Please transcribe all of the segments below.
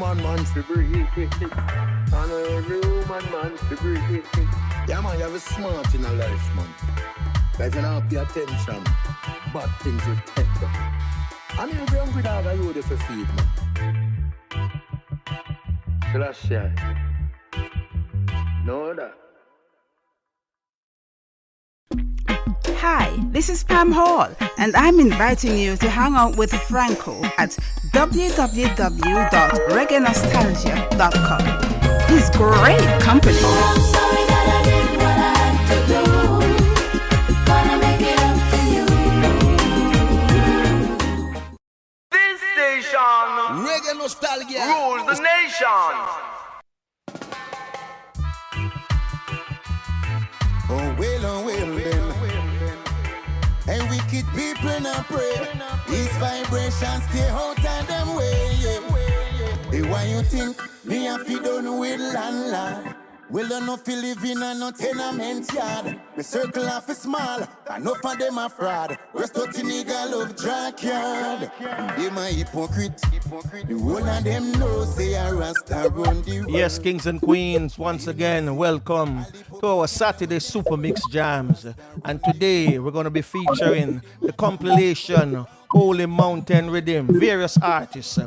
human man to breathe. And every human man to breathe. Yeah, man, you have a smart in a life, man. But if you don't pay attention, bad things will take you. And if you're hungry, dog, you there for feed, man. Celestia. Know that. Hi, this is Pam Hall, and I'm inviting you to hang out with Franko at www.reggaenostalgia.com. He's great company. I'm sorry that I did what I had to do. Gonna make it up to you. This station, Reggae Nostalgia, rules the nation. Oh, well, then. And wicked people not pray. These vibrations stay out of them way. Hey, why you think me have to done with landlord? Well, I know fi live in a no tenement yard. The circle of is small, enough of them are fraud. Rest out in nigga love junkyard. They my hypocrite. The whole of them know say a rasta run the world. Yes, kings and queens, once again, welcome to our Saturday Super Mix Jams. And today we're going to be featuring the compilation Holy Mountain Riddim, various artists.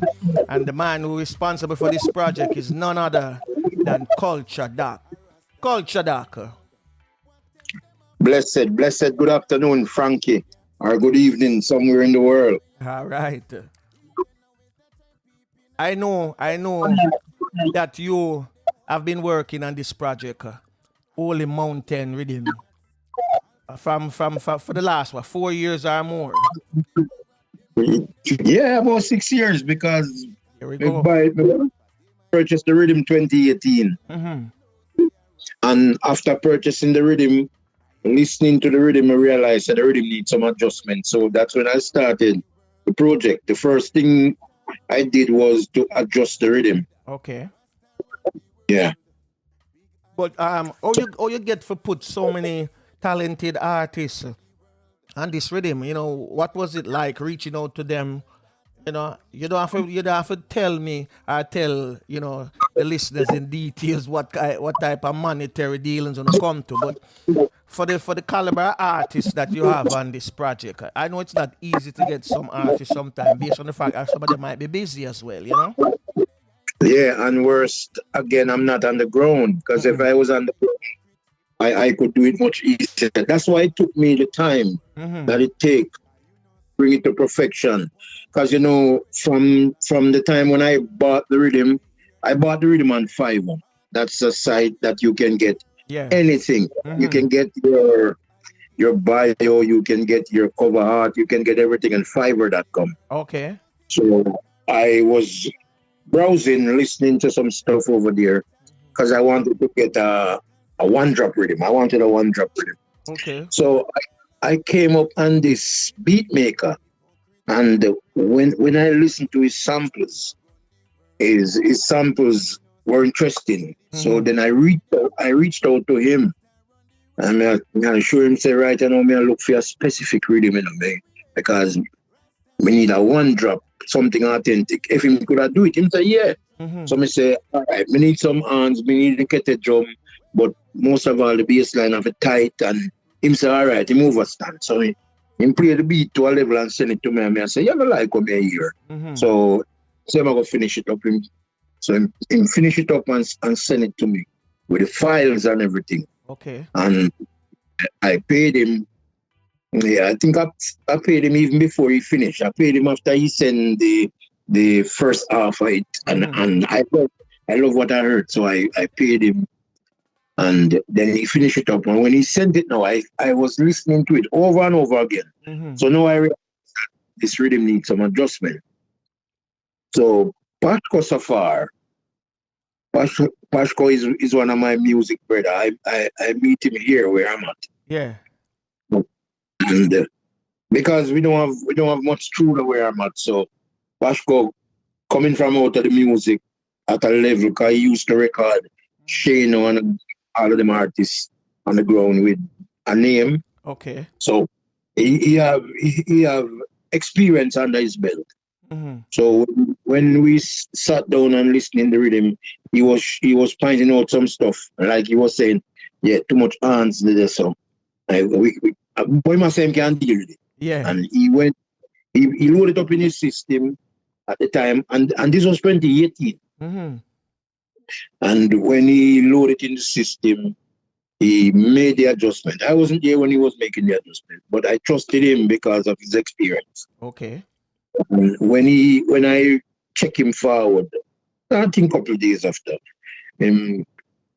And the man who is responsible for this project is none other than Kulcha Doc. Kulcha Doc. Blessed, good afternoon, Frankie, or good evening somewhere in the world. All right. I know that you have been working on this project, Holy Mountain Riddim, for the last 4 years or more. Yeah, about 6 years, because Here we go. I purchased the Riddim 2018. Mm-hmm. And after purchasing the Riddim, listening to the Riddim, I realized that the Riddim needs some adjustment. So that's when I started the project. The first thing I did was to adjust the Riddim. Okay. Yeah. But how you get to put so many talented artists on this Riddim? You know, what was it like reaching out to them? You know, you don't have to tell me or tell, you know, the listeners in details what type of monetary dealings gonna come to. But for the caliber of artists that you have on this project, I know it's not easy to get some artists sometimes based on the fact that some of them might be busy as well, you know? Yeah, and worst, again, I'm not on the ground, because if I was on the ground, I could do it much easier. That's why it took me the time that it takes to bring it to perfection. Because, you know, from the time when I bought the Riddim on Fiverr. That's a site that you can get anything. You can get your bio, you can get your cover art, you can get everything on Fiverr.com. Okay. So I was browsing, listening to some stuff over there, because I wanted to get a one-drop Riddim. I wanted a one-drop Riddim. Okay. So I came up on this beat maker, and when I listened to his samples were interesting. So then I reached out to him, and I showed him, say, right, I know me I look for a specific Riddim in me, because we need a one-drop, something authentic. If he could do it, him say, yeah. So me say, all right, we need some hands, we need the kettle drum, but most of all the bass line have a tight, and him say, all right, he move a stand. So he play the beat to a level and send it to me, and I say, you have a like come here. So I'm going to finish it up. So him finish it up and send it to me with the files and everything. Okay. And I paid him. Yeah, I think I paid him even before he finished. I paid him after he sent the first half of it, and I love what I heard, so I paid him, and then he finished it up. And when he sent it, now I was listening to it over and over again. So now I realized that this Riddim needs some adjustment. So Pashko Safar, Pashko is one of my music brother. I meet him here where I'm at. Yeah. And because we don't have much true where I'm at, so Pashko coming from out of the music at a level, because he used to record Shane and all of them artists on the ground with a name. Okay. So he have experience under his belt. So when we sat down and listening the rhythm, he was pointing out some stuff. Like he was saying, yeah, too much hands there. So boy my same can deal with it. Yeah. And he loaded up in his system at the time, and this was 2018. Mm-hmm. And when he loaded in the system, he made the adjustment. I wasn't there when he was making the adjustment, but I trusted him because of his experience. Okay. And when I check him forward, I think a couple of days after, him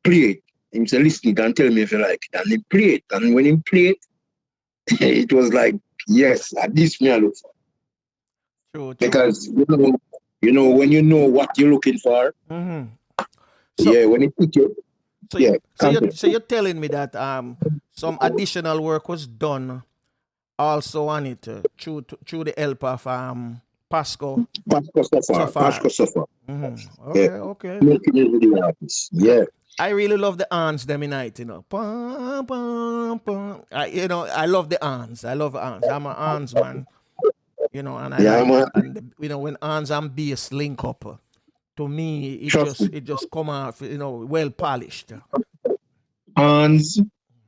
play it. Him say, listen it and tell me if you like it. And he play it. And when he played, it was like, yes, at least me I look for. True. Because you know when you know what you're looking for, Mm-hmm. yeah, when it pick you, yeah. So you're telling me that some additional work was done also on it through the help of Pasco. Pasco Suffer. Mm-hmm. Okay. Making it with the artists. Yeah. I really love the hands them night, you know. Pum, pum, pum. I love the hands. I love hands. I'm a hands man. You know, and when hands and bass link up, to me it just come out, well polished. Hands,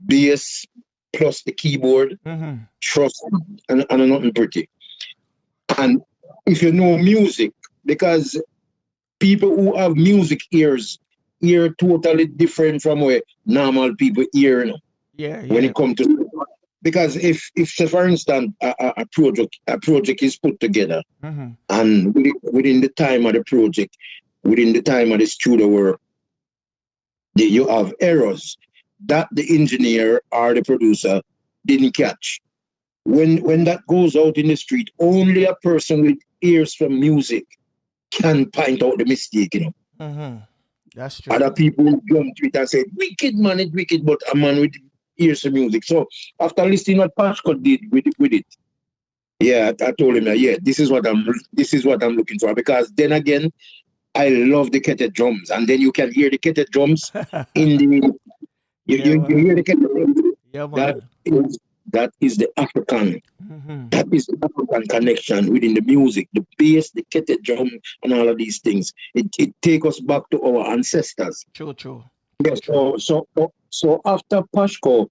bass, plus the keyboard, Mm-hmm. trust, and nothing pretty. And if you know music, because people who have music ears hear totally different from where normal people hear, Yeah. when it comes to, because if say for instance a project is put together, Mm-hmm. and within the time of the project, within the time of the studio work, you have errors that the engineer or the producer didn't catch. When that goes out in the street, only a person with ears from music can point out the mistake, Mm-hmm. That's true. Other people jump to it and say, wicked man, it's wicked, but a man with ears from music. So after listening what Pasco did with it, yeah, I told him that, yeah, this is what I'm looking for. Because then again, I love the kettle drums, and then you can hear the kettle drums in the you hear the kettle drums. Yeah, man. That is the African. Mm-hmm. That is the African connection within the music, the bass, the kettle drum, and all of these things. It take us back to our ancestors. True. Yes. So after Pashko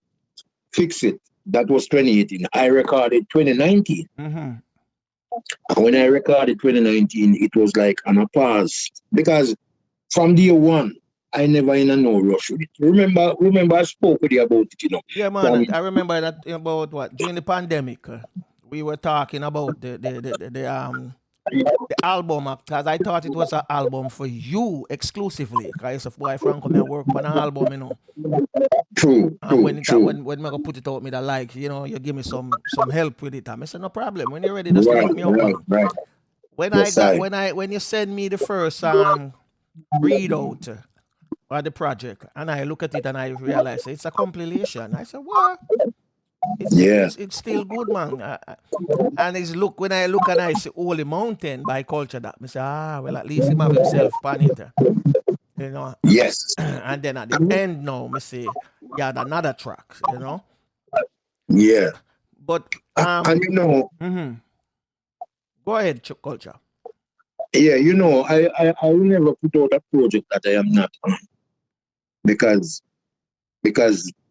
Fix It, that was 2018. I recorded 2019. Mm-hmm. And when I recorded 2019, it was like on a pause, because from day one, I never in a no rush with it. Remember I spoke with you about it, Yeah, man. I remember that about what during the pandemic, we were talking about the album, because I thought it was an album for you exclusively. Because of boy Franko me work on an album, True. And when I go put it out, me that like, you give me some help with it. I said no problem. When you're ready, just link me up. Right. When you send me the first readout of the project, and I look at it and I realize it's a compilation. I said, what? It's still good, man. And when I look and I see Holy Mountain by Kulcha, that I say, well, at least he have himself pan it. Yes. And then at the end now, I say, yeah, another track, Yeah. But And mm-hmm. Go ahead, Kulcha. Yeah, I will never put out a project that I am not on, because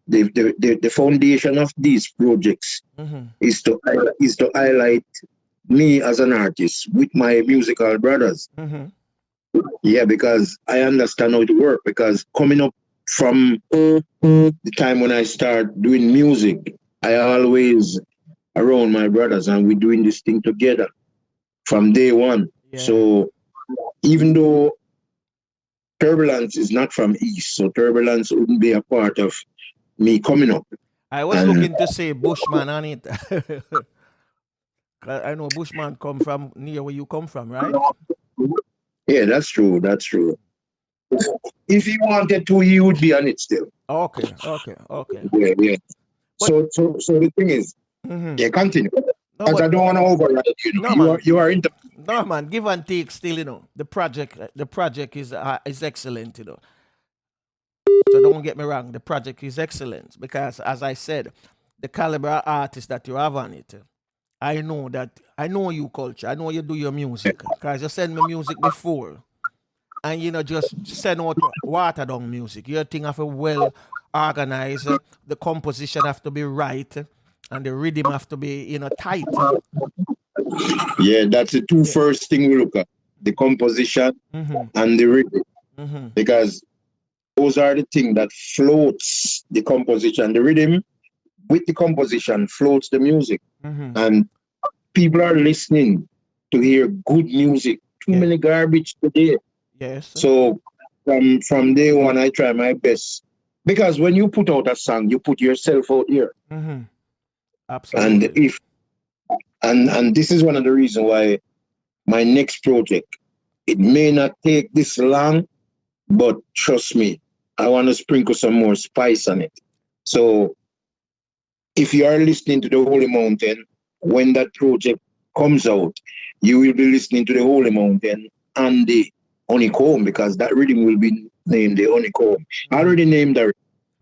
the foundation of these projects Mm-hmm. is to highlight me as an artist with my musical brothers. Mm-hmm. Yeah, because I understand how it works. Because coming up from the time when I start doing music, I always around my brothers, and we're doing this thing together from day one. Yeah. So even though Turbulence is not from East, so Turbulence wouldn't be a part of me coming up. I was looking to say Bushman on it. I know Bushman come from near where you come from, right? Yeah, that's true. If he wanted to, he would be on it still. Okay. Yeah. So the thing is, mm-hmm. yeah, continue. No, I don't want to override you. You are into. No, man, give and take still, the project is excellent, So don't get me wrong, the project is excellent because, as I said, the caliber of artists that you have on it, I know you, Culture. I know you do your music. Because you send me music before. And you know, just send out water down music. Your thing have to well organized. The composition have to be right. And the rhythm have to be, tight. Yeah, that's the two Yeah. first thing we look at: the composition and the rhythm, because those are the thing that floats the composition. The rhythm with the composition floats the music, and people are listening to hear good music. Too many garbage today. Yes. So from day one, I try my best, because when you put out a song, you put yourself out here, Absolutely. and if and this is one of the reasons why my next project, it may not take this long, but trust me, I want to sprinkle some more spice on it. So if you are listening to the Holy Mountain, when that project comes out, you will be listening to the Holy Mountain and the honeycomb, because that rhythm will be named the honeycomb. I already named that.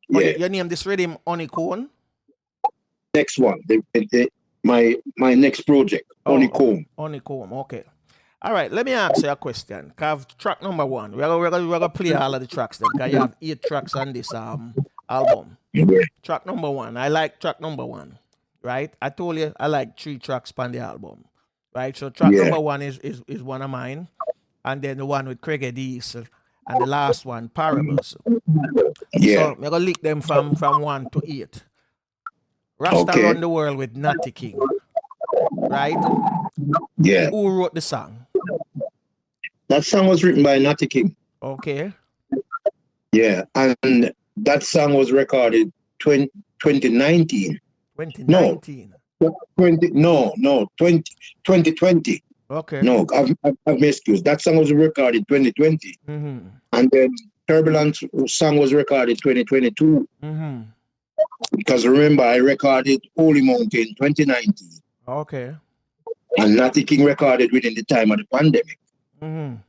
Yeah. You name this rhythm honeycomb? Next one, my next project, honeycomb. Honeycomb, okay. All right, let me ask you a question. Cause track number one, we're gonna play all of the tracks then. Cause you have 8 tracks on this album. Yeah. Track number one, I like track number one, right? I told you I like 3 tracks on the album, right? So track number one is one of mine, and then the one with Reggae Dees, and the last one, Parables. Yeah. So we're gonna link them from 1 to 8. Rasta Okay. Run the World with Natty King, right? Yeah. Who wrote the song? That song was written by Natty King. Okay. Yeah, and that song was recorded 2019. 2019. 2020. Okay. No, I've missed you. That song was recorded 2020. And then Turbulence song was recorded 2022. Because remember, I recorded Holy Mountain 2019. Okay. And Natty King recorded within the time of the pandemic. And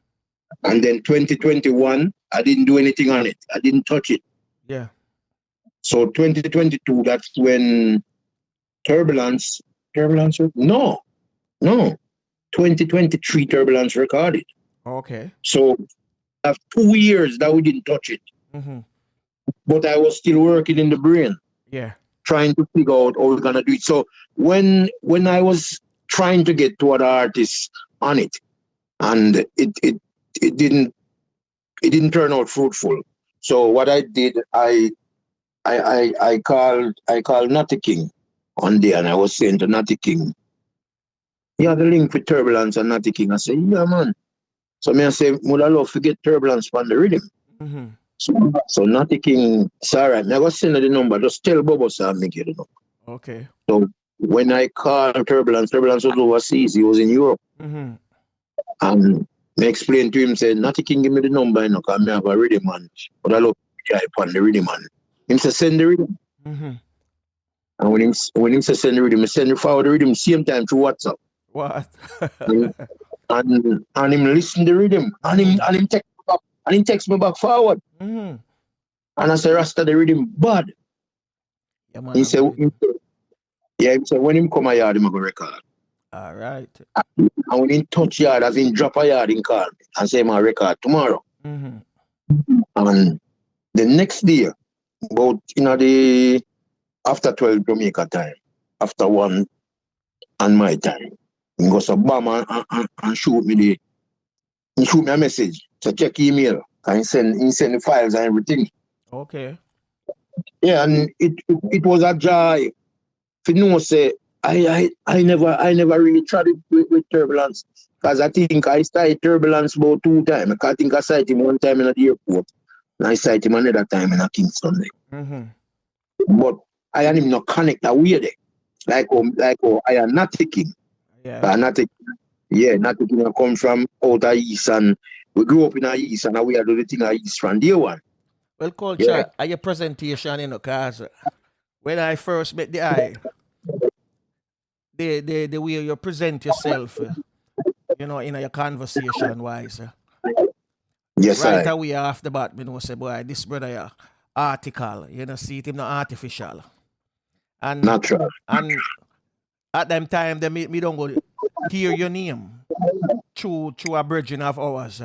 then 2021, I didn't do anything on it. I didn't touch it. Yeah. So 2022, that's when Turbulence, no, 2023 Turbulence recorded. Okay. So after 2 years that we didn't touch it. But I was still working in the brain. Yeah. Trying to figure out how we're gonna do it. So when I was trying to get to other artists on it, and it didn't turn out fruitful. So what I did, I called Natty King one day, and I was saying to Natty King, "You have the link with Turbulence and Natty King." I said, "Yeah, man." So me I say, "Would I love to get Turbulence on the rhythm?" So Natty King, it's all right. I was send the number. Just tell Bobo so I make it the number. Okay. So when I called Turbulence was overseas. He was in Europe. And I explained to him, said, Natty King, give me the number, because I have a rhythm man. But I love to type on the rhythm man. Him said, send the rhythm. And when him said send the rhythm, I send forward the rhythm same time through WhatsApp. What? and him listen the rhythm. And him text me back. And him text me back forward. And I said, Rasta, the rhythm bad. Yeah, man, he said, when him come a yard, him go record. All right. And when he touch yard, as in drop a yard, in call me and say, my record tomorrow. And the next day, about the after 12 Jamaica time, after 1 and my time, he goes to bam and shoot me a message to check email. And he send the files and everything. Okay. Yeah, and it was a joy. If you know, say I never really tried it with Turbulence, because I think I started Turbulence about 2 times. I think I sighted him 1 time in the airport, and I sighted him another time in a Kingston. But I am not connect away there. Like I am not taking. Yeah. Not taking. I come from out of East, and we grew up in the East, and we are doing the thing at East from day one. Well, Culture, at your presentation, because when I first met the eye, the way you present yourself, in your conversation wise. Yes, right away after that, say, boy, this brother article, see it him not artificial. And natural. And at them time, me don't go hear your name through a virgin of ours,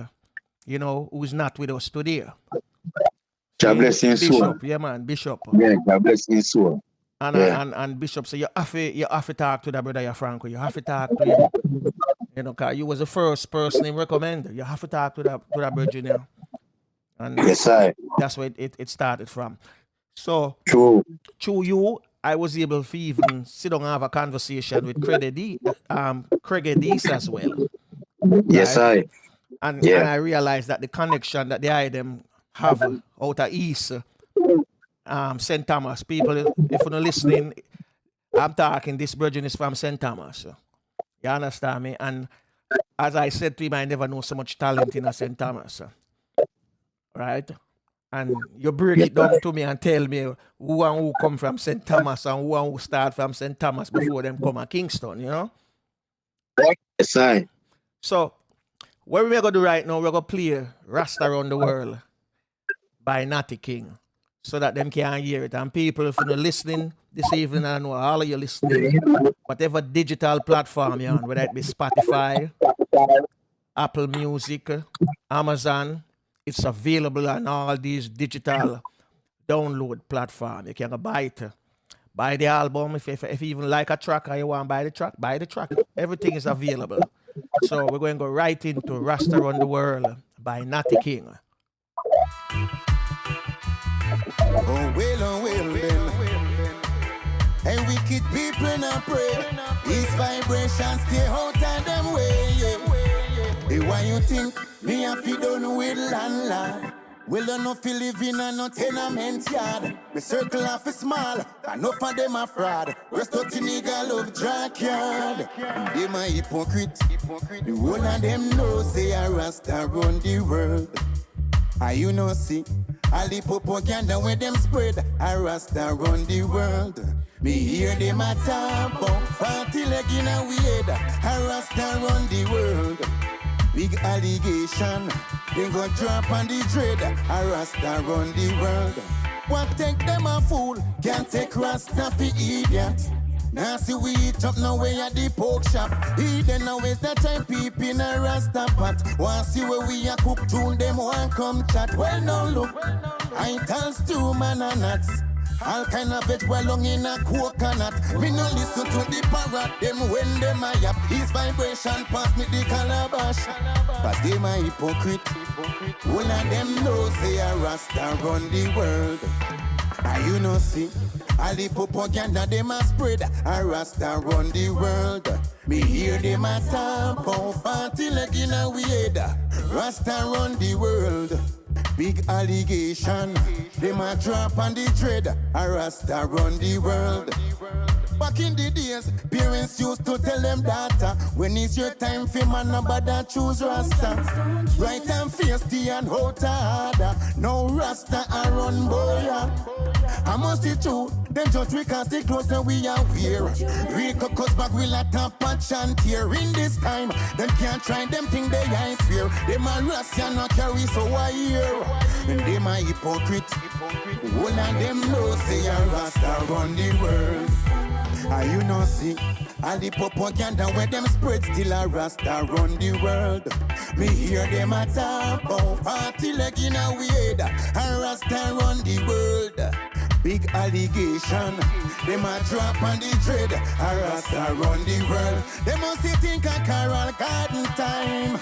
who's not with us today. God bless his soul. Bishop, yeah man, Bishop. Yeah, God bless his soul. And, Yeah. and Bishop say you have to talk to that brother your Franco. You have to talk to him. Cause you was the first person he recommended. You have to talk to that virgin now. And Yes, I. that's where it started from. So True. through you, I was able to even sit down and have a conversation with Craig Dees as well. Yes, Right? I. And Yeah. I realized that the connection that the item have out of East, St. Thomas, people, if you're not listening, I'm talking, this virgin is from St. Thomas. You understand me? And as I said to him, I never know so much talent in a St. Thomas. Right? And you break it down to me and tell me who and who come from St. Thomas and who start from St. Thomas before them come to Kingston, Yes, I. So, what we're going to do right now, we're going to play Rasta Around the World by Natty King so that them can hear it. And people, if you're not listening this evening, I know all of you listening, whatever digital platform you're on, whether it be Spotify, Apple Music, Amazon, it's available on all these digital download platforms. You can buy it. Buy the album. If you even like a track or you want to buy the track. Everything is available. So we're going to go right into Rasta Around the World by Natty King. Oh well then. Hey, wicked people now pray. These vibrations stay out of them way. Hey, why you think me have to done with landlord? Well, I no feel live in a no tenement yard. Me circle off is small, enough of them a fraud. Rest out the nigga love drunk yard. Them a hypocrite. The one of them know say a Rasta run the world. You know see, all the propaganda where them spread, a Rasta run the world. Me hear them a talk about party leg in a weird, a Rasta run the world. Big allegation, they go drop on the dread, a Rasta run the world. What take them a fool, can't take Rasta for idiot. Now see we eat up now way at the pork shop. Eat then now waste that time peep in a Rasta pot. Want see where we a cook tune them want come chat. Well now look, I tell stew man and nuts. All kind of veg well long in a coconut. Me no listen to the parrot them when them a yap. His vibration pass me the calabash. Cause them a hypocrite. All of them know say a Rasta run the world. You know see, all the propaganda them a spread, a Rasta run the world. Me hear them a talk about party leg in a weird, Rasta run the world. Big allegation, them a drop on the dread, a Rasta run the world. Back in the days, parents used to tell them data, when it's your time for man, nobody choose Rasta. Right and feisty and out harder, no Rasta a run boy. I must be true, them just because they close and we are wear. Rico cause back will a tap and chant here. In this time, them can't try them thing they I swear. Them a Rasta not carry so I hear. And them a hypocrite. One of them know say a Rasta run the world. You know see, all the propaganda where them spread still a Rasta run the world. Me hear them a talk about party leg in a weird, a Rasta run the world. Big allegation, them a drop on the dread, a Rasta run the world. Them must think a Carol Garden time.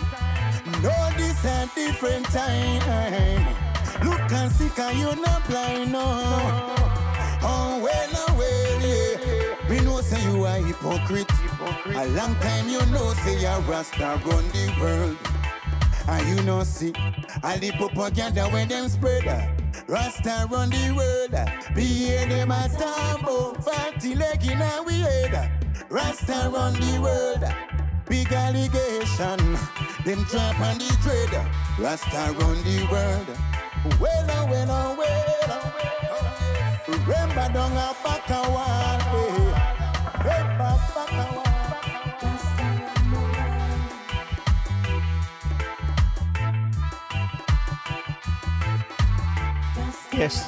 No, this a different time. Look and see, can you not blind no? Oh well, yeah. We know say you are hypocrite. A long time you know say you Rasta run the world. You know see, all the propaganda when them spread, Rasta run the world. Be hear them a talk about party leg in a weird, Rasta run the world. Big allegation, them drop on the dread, Rasta run the world. Well. Remember don't have back a wall. Yes.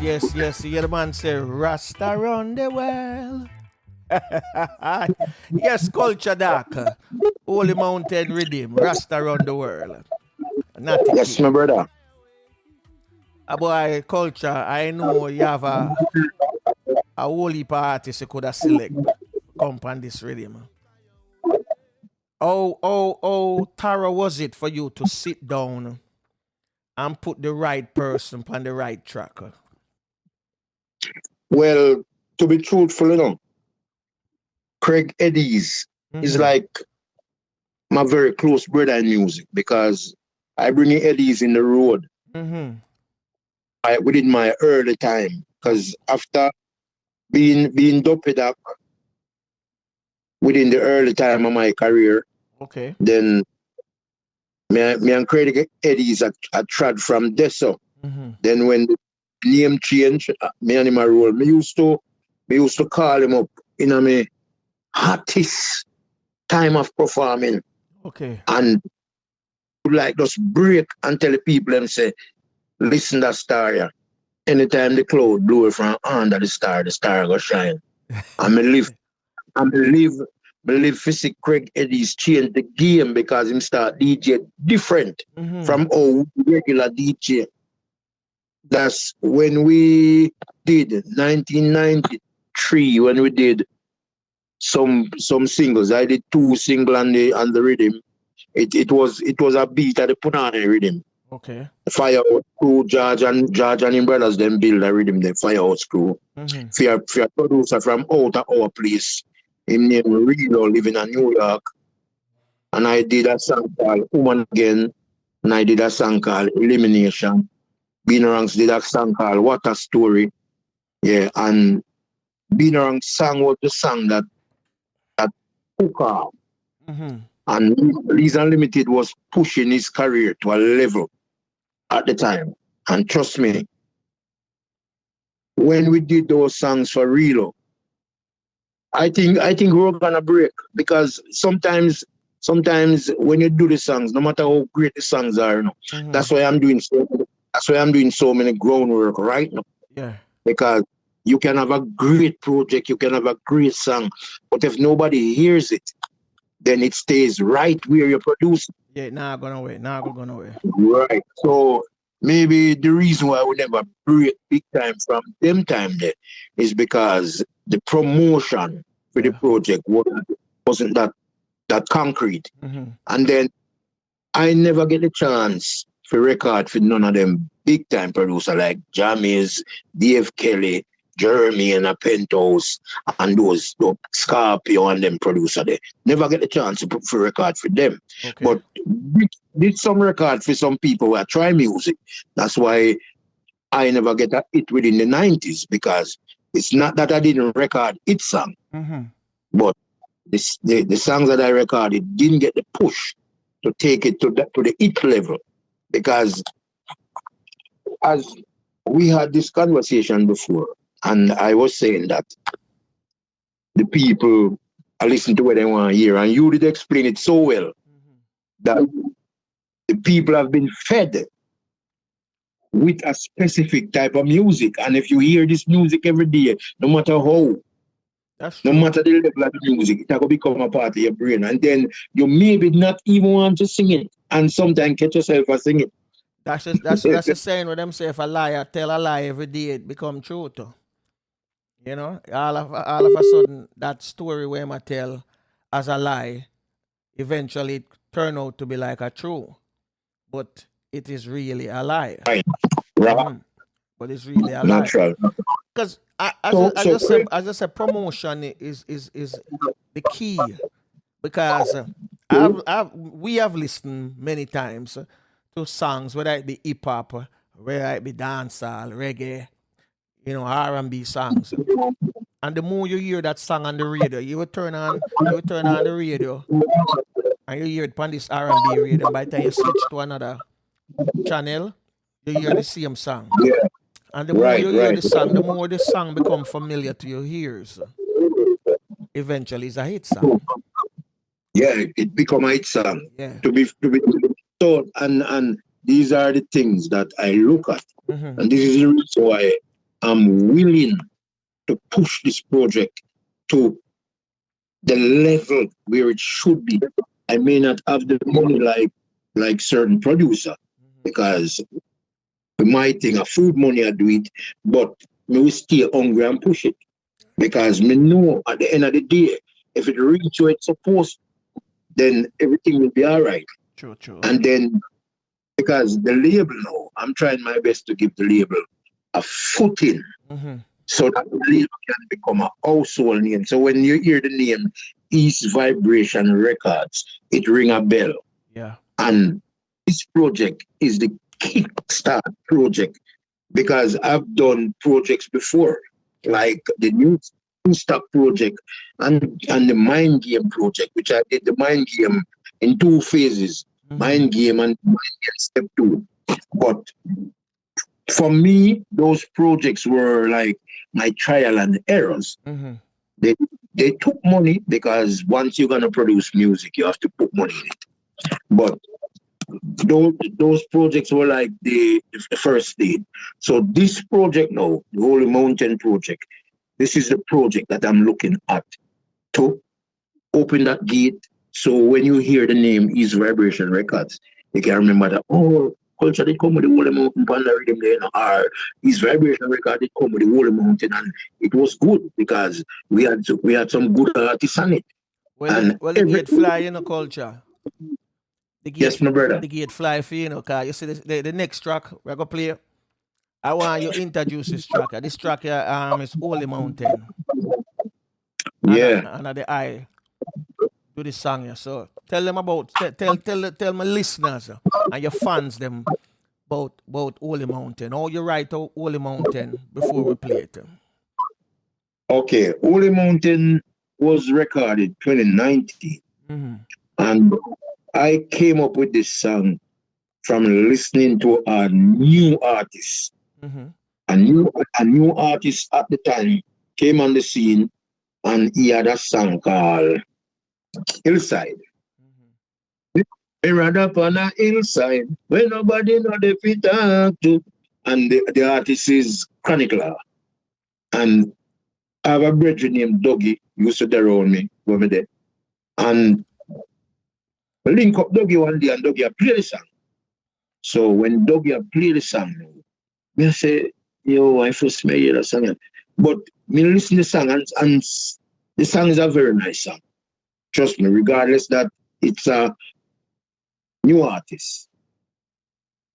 You hear the man say, Rasta around the world. Yes, culture dark. Holy Mountain Riddim, Rasta around the world. Not a Yes, kid. my brother. A boy, culture, I know you have a whole heap of artists you could have select come on this rhythm. Oh, thorough was it for you to sit down and put the right person on the right track? Well, to be truthful, Craig Eddies is like my very close brother in music because I bring in Eddies in the road Mm-hmm. within my early time. Because after being doped up within the early time of my career, Okay. then me and Craig Eddies I trod from Deso. Mm-hmm. Then when the name changed, me and him a roll. Me used to call him up in a me hottest time of performing Okay. and like just break and tell the people and say, listen that star here. Anytime the cloud blow from under the star go shine. And me live physics Craig Eddies changed the game because him start DJ different Mm-hmm. from all regular DJ. That's when we did 1993 when we did some singles. I did 2 singles on the rhythm. It was a beat at the Punani rhythm. Okay. Firehouse crew, George and him brothers them build a rhythm, the Firehouse crew. Mm-hmm. For a producer from out of our place, him name Reno living in New York. And I did a song called Woman Again, and I did a song called Elimination. Beanerangs did a song called What a Story. Yeah, and Beanerang's song was the song that took off. Mm-hmm. And Lee's Unlimited was pushing his career to a level at the time. And trust me, when we did those songs for Relo, I think we were gonna break because sometimes when you do the songs, no matter how great the songs are, Mm-hmm. that's why I'm doing so many groundwork right now. Yeah. Because you can have a great project, you can have a great song, but if nobody hears it, then it stays right where you produce it. Yeah, now gonna wait. Now gonna wait. Right. So maybe the reason why we never break big time from them time there is because the promotion for the Yeah. project wasn't that concrete. Mm-hmm. And then I never get a chance for record for none of them big time producer like Jammys, Dave Kelly, Jeremy and a Penthouse and those Scorpio and them producer there. Never get a chance to put for record for them. Okay. But did some record for some people who try music. That's why I never get a hit within the 90s because it's not that I didn't record it song, Mm-hmm. but the songs that I recorded didn't get the push to take it to the hit level because as we had this conversation before and I was saying that the people are listening to what they want to hear and you did explain it so well that the people have been fed with a specific type of music and if you hear this music every day, no matter how, That's no true. matter the level of the music, it will become a part of your brain. And then you maybe not even want to sing it. And sometimes catch yourself for singing. That's the saying with them say if a liar tell a lie every day it become true too. You know, all of a sudden that story where I tell as a lie eventually it turn out to be like a true, but it is really a lie. Right. Right. Mhm. But it's really a lie. Natural. Because So as I said, promotion is the key. Because we have listened many times to songs, whether it be hip hop, whether it be dancehall, reggae, R&B songs. And the more you hear that song on the radio, you will turn on the radio, and you hear it on this R&B radio. And by the time you switch to another channel, you hear the same song. yeah, And the more you hear the song, the more the song become familiar to your ears. Eventually, it's a hit song. yeah, it become a hit song. Yeah. To be so and these are the things that I look at. Mm-hmm. And this is the reason why I'm willing to push this project to the level where it should be. I may not have the money like certain producer because we might think of food money I do it, but me will stay hungry and push it because me know at the end of the day, if it reach where it's supposed, then everything will be all right. True. And then because the label now, I'm trying my best to give the label a footing so that the label can become a household name. So when you hear the name East Vibration Records, it ring a bell. Yeah. And this project is the kickstart project because I've done projects before, like the new stock project and the mind game project, which I did the mind game in 2 phases, mind game and mind game step 2. But for me, those projects were like my trial and errors. They took money because once you're gonna produce music, you have to put money in it. But those projects were like the first stage. So this project now, the Holy Mountain project, this is the project that I'm looking at to open that gate. So when you hear the name East Vibration Records, you can remember that, oh, Kulcha did come with the Holy Mountain Panda Riddim there, or East Vibration Records did come with the Holy Mountain, and it was good because we had some good artists on it. Well, the gate fly, Kulcha. Yes, my brother. The gate fly for cause you see the next track we're gonna play. I want you to introduce this track. This track here is Holy Mountain. Yeah. And the eye do this song here. So tell them about tell my listeners and your fans them about Holy Mountain. How you write out Holy Mountain before we play it. Okay, Holy Mountain was recorded 2019, and I came up with this song from listening to a new artist. A new artist at the time came on the scene, and he had a song called Hillside. We run up on a hillside where nobody know the fit talk to. And the artist is Chronicler. And I have a brother named Dougie, used to there around me over there. And I link up Dougie one day and Dougie play the song. So when Dougie play the song, I say, yo, I first may hear the song. But me listen to the song and the song is a very nice song. Trust me, regardless that it's a new artist.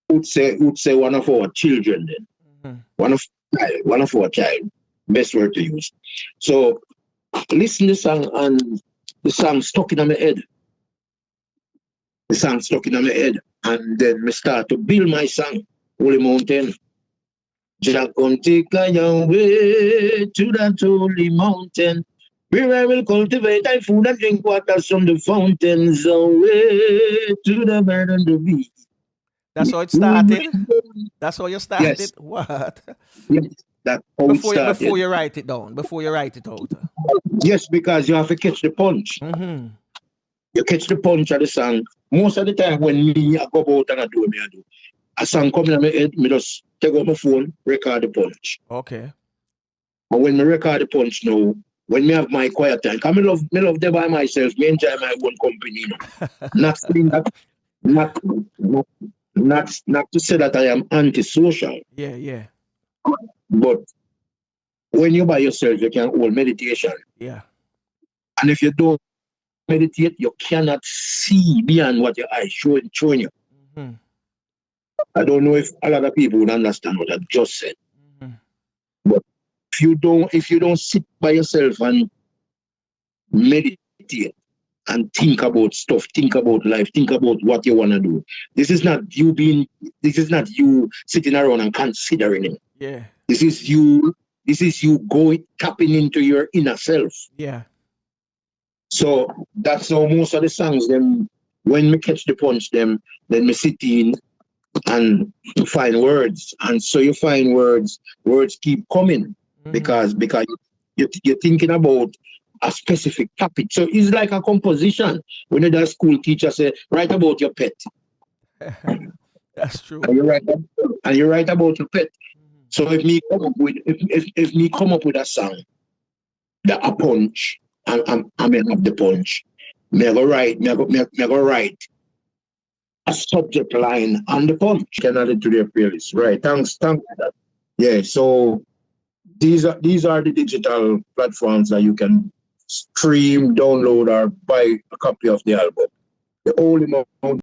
Would say one of our children then. One of our child. Best word to use. So listen to the song and the song stuck in my head. The song stuck in my head. And then I start to build my song, Holy Mountain. Jah come take a young way to that holy mountain, where I will cultivate thy food and drink water from the fountains away to the bird and the bee. That's how it started? That's how you started? Yes. What? Yes, that's how it started. Before you write it down, before you write it out. Yes, because you have to catch the punch. You catch the punch of the song. Most of the time when I go out and I do what I do, a song coming in my head, I just take out my phone, record the punch. Okay. But when I record the punch now, when I have my quiet time, because I love them by myself, I enjoy my own company. Not saying that, not to say that I am antisocial. Yeah. But when you're by yourself, you can hold meditation. Yeah. And if you don't meditate, you cannot see beyond what your eyes showing you. I don't know if a lot of people would understand what I just said. But if you don't sit by yourself and meditate and think about stuff, think about life, think about what you want to do, this is not you sitting around and considering it. Yeah. This is you going tapping into your inner self. Yeah. So that's how most of the songs them when me catch the punch them, then me sit in and find words. And so you find words keep coming because you're thinking about a specific topic. So it's like a composition. When the school teacher say, write about your pet. That's true. And you write about your pet. So if me come up with a song, a punch, I may have the punch. Me I go write a subject line on the punch. Can add it to their playlist. Right. Thanks for that. Yeah, so these are the digital platforms that you can stream, download, or buy a copy of the album. The only amount